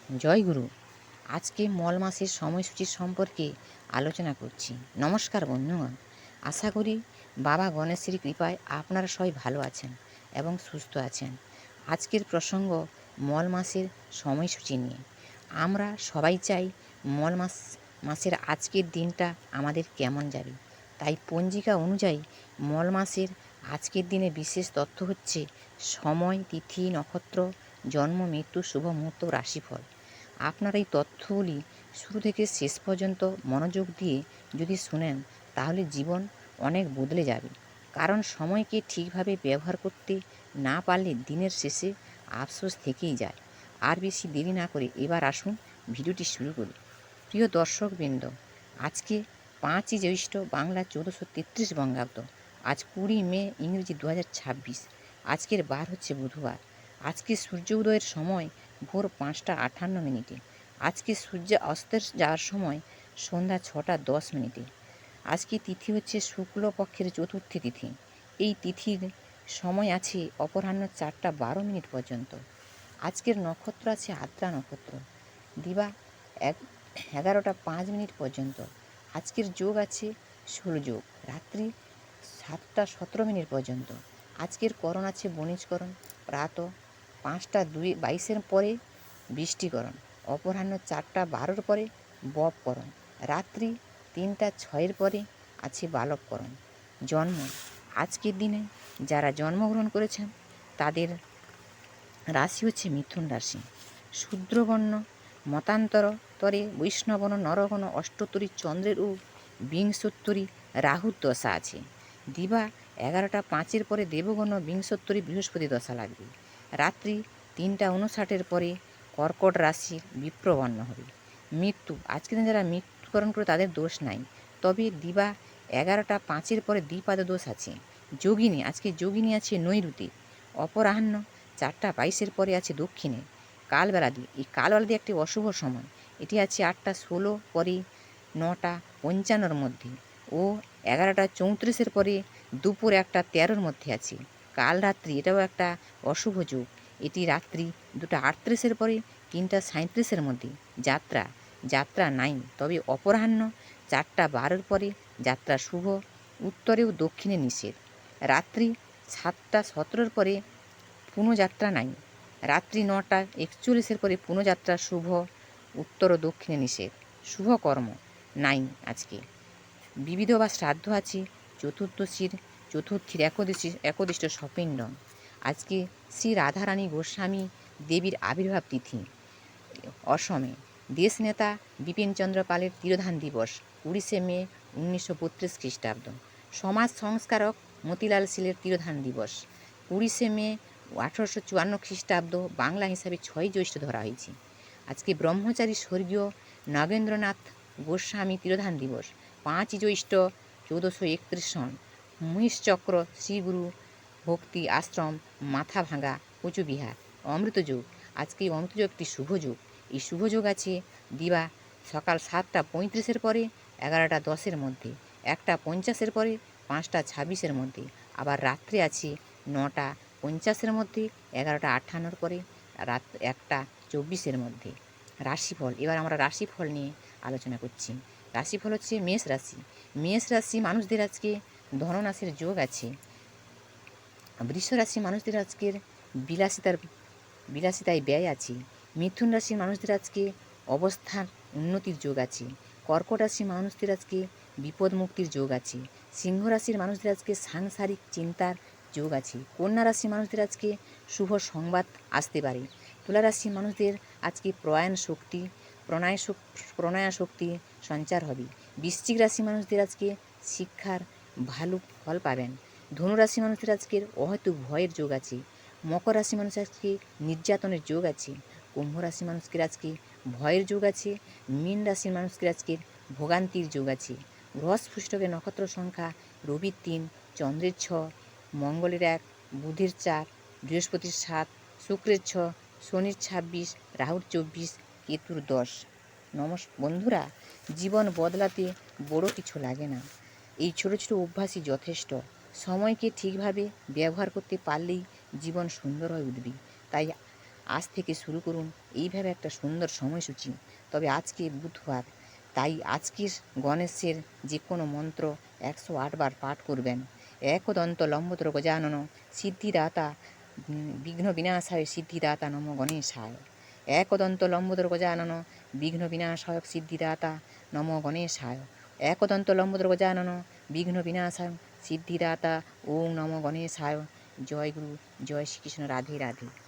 জয় গুরু। আজকে মল মাসের সময়সূচি সম্পর্কে আলোচনা করছি। নমস্কার বন্ধুগণ, আশা করি বাবা গণেশের কৃপায় আপনারা সবাই ভালো আছেন এবং সুস্থ আছেন। আজকের প্রসঙ্গ মল মাসের সময়সূচি নিয়ে। আমরা সবাই চাই মাসের আজকের দিনটা আমাদের কেমন যাবে। তাই পঞ্জিকা অনুযায়ী মল মাসের আজকের দিনে বিশেষ তথ্য হচ্ছে সময়, তিথি, নক্ষত্র, জন্ম, মৃত্যু, শুভ মুহূর্ত, রাশিফল। আপনার এই তথ্যগুলি শুরু থেকে শেষ পর্যন্ত মনোযোগ দিয়ে যদি শুনেন তাহলে জীবন অনেক বদলে যাবে। কারণ সময়কে ঠিকভাবে ব্যবহার করতে না পারলে দিনের শেষে আফসোস থেকেই যায়। আর বেশি দেরি না করে এবার আসুন ভিডিওটি শুরু করি। প্রিয় দর্শকবৃন্দ, আজকে 5ই জ্যৈষ্ঠ, বাংলা 1433 বঙ্গাব্দ। আজ 20 মে, ইংরেজি 2026। আজকের বার হচ্ছে বুধবার। আজকে সূর্য উদয়ের সময় ভোর 5টা 58 মিনিটে। আজকে সূর্য অস্তের যাওয়ার সময় সন্ধ্যা 6টা 10 মিনিটে। আজকে তিথি হচ্ছে শুক্লপক্ষের চতুর্থী তিথি। এই তিথির সময় আছে অপরাহ্ন 4টা 12 মিনিট পর্যন্ত। আজকের নক্ষত্র আছে আদ্রা নক্ষত্র, দিবা 11টা 5 মিনিট পর্যন্ত। আজকের যোগ আছে সূর্যযোগ, রাত্রি 7টা 17 মিনিট পর্যন্ত। আজকের করণ আছে বণিজকরণ, প্রাত 5টা 22 পরে বৃষ্টিকরণ, অপরাহ্ন 4টা 12 পরে বপকরণ, রাত্রি 3টা 6 পরে আছে বালবকরণ। জন্ম আজকের দিনে যারা জন্মগ্রহণ করেছেন তাদের রাশি হচ্ছে মিথুন রাশি। শূদ্রবর্ণ মতান্তরে বৈষ্ণবন নরগণ অষ্টোত্তরী চন্দ্রের ও বিংশোত্তরী রাহুর দশা আছে। দিবা 11টা 5 পরে দেবগণ বিংশোত্তরী বৃহস্পতি দশা লাগবে। রাত্রি 3টা 59 পরে কর্কট রাশির বিপ্রবর্ণ হবে। মৃত্যু আজকের দিনে যারা মৃত্যুবরণ করে তাদের দোষ নাই, তবে দিবা 11টা 5 পরে দ্বিপাদ দোষ আছে। যোগিনী আজকে যোগিনী আছে নৈরুতি। অপরাহ্ন 4টা 22 পরে আছে দক্ষিণে। কালবেলাদি, এই কালবেলাদি একটি অশুভ সময়। এটি আছে 8টা 16 পরে 9টা 55 মধ্যে ও 11টা 34 পরে দুপুর 1টা 13 মধ্যে আছে। কাল রাত্রি এটাও একটা অশুভ যুগ। এটি রাত্রি 2টা 38 পরে 3টা 37 মধ্যে। যাত্রা নাই, তবে অপরাহ্ন 4টা 12 পরে যাত্রা শুভ, উত্তরে ও দক্ষিণে নিষেধ। রাত্রি 7টা 17 পরে পুনঃযাত্রা নাই। রাত্রি 9টা 41 পরে পুনঃযাত্রা শুভ, উত্তর ও দক্ষিণে নিষেধ। শুভ কর্ম নাই আজকে। বিবিধ বা শ্রাদ্ধ আছে চতুর্থীর একদিষ্ট সপিণ্ডন। আজকে শ্রী রাধারানী গোস্বামী দেবীর আবির্ভাব তিথি। অসমে দেশনেতা বিপিনচন্দ্র পালের তিরোধান দিবস 19শে মে 1932 খ্রিস্টাব্দ। সমাজ সংস্কারক মতিলাল সেনের তিরোধান দিবস 20শে মে 1854 খ্রিস্টাব্দ। বাংলা হিসাবে 6ই জ্যৈষ্ঠ ধরা হয়েছে। আজকে ব্রহ্মচারী স্বর্গীয় নগেন্দ্রনাথ গোস্বামী তিরোধান দিবস 5ই জ্যৈষ্ঠ 1431 সন। মহিষচক্র শ্রীগুরু ভক্তি আশ্রম মাথাভাঙা কোচবিহার। অমৃতযোগ আজকে এই অমৃতযোগ একটি শুভযোগ। এই শুভযোগ আছে দিবা সকাল 7টা 35 পরে 11টা 10 মধ্যে, 1টা 50 পরে 5টা 26 মধ্যে। আবার রাত্রে আছে 9টা 50 মধ্যে, 11টা 58 পরে, রাত 1টা 24 মধ্যে। রাশিফল, এবার আমরা রাশিফল নিয়ে আলোচনা করছি। রাশিফল হচ্ছে মেষ রাশি। মেষ রাশি মানুষদের আজকে ধননাশের যোগ আছে। বৃষ রাশি মানুষদের আজকের বিলাসিতায় ব্যয় আছে। মিথুন রাশির মানুষদের আজকে অবস্থার উন্নতির যোগ আছে। কর্কট রাশির মানুষদের আজকে বিপদ মুক্তির যোগ আছে। সিংহ রাশির মানুষদের আজকে সাংসারিক চিন্তার যোগ আছে। কন্যা রাশির মানুষদের আজকে শুভ সংবাদ আসতে পারে। তুলা রাশির মানুষদের আজকে প্রণয় শক্তি সঞ্চার হবে। বৃশ্চিক রাশির মানুষদের আজকে শিক্ষার ভালো ফল পাবেন। ধনুরাশি মানুষদের আজকের অহেতুক ভয়ের যোগ আছে। মকর রাশি মানুষ আজকে নির্যাতনের যোগ আছে। কুম্ভ রাশি মানুষকে আজকে ভয়ের যোগ আছে। মীন রাশির মানুষকে আজকের ভোগান্তির যোগ আছে। বৃহস্পতির নক্ষত্র সংখ্যা রবির 3, চন্দ্রের 6, মঙ্গলের 1, বুধের 4, বৃহস্পতির 7, শুক্রের 6, শনির 26, রাহুর 24, কেতুর 10। বন্ধুরা, জীবন বদলাতে বড় কিছু লাগে না, এই ছোট ছোট অভ্যাসই যথেষ্ট। সময়কে ঠিকভাবে ব্যবহার করতে পারলেই জীবন সুন্দর হয়ে উঠবে। তাই আজ থেকে শুরু করুন এইভাবে একটা সুন্দর সময়সূচি। তবে আজকে বুধবার, তাই আজকের গণেশের যে কোনো মন্ত্র 108 বার পাঠ করবেন। একদন্ত লম্বোদর গজানন সিদ্ধিদাতা বিঘ্ন বিনাশায় সিদ্ধিদাতা নমো গণেশায়। একদন্ত লম্বোদর গজানন বিঘ্ন বিনাশায় সিদ্ধিদাতা নমো গণেশায়। একদন্ত লম্বোদর গজানন বিঘ্ন বিনাশায় সিদ্ধিদাতা ওং নমো গণেশায়। জয় গুরু, জয় শ্রীকৃষ্ণ, রাধে রাধে।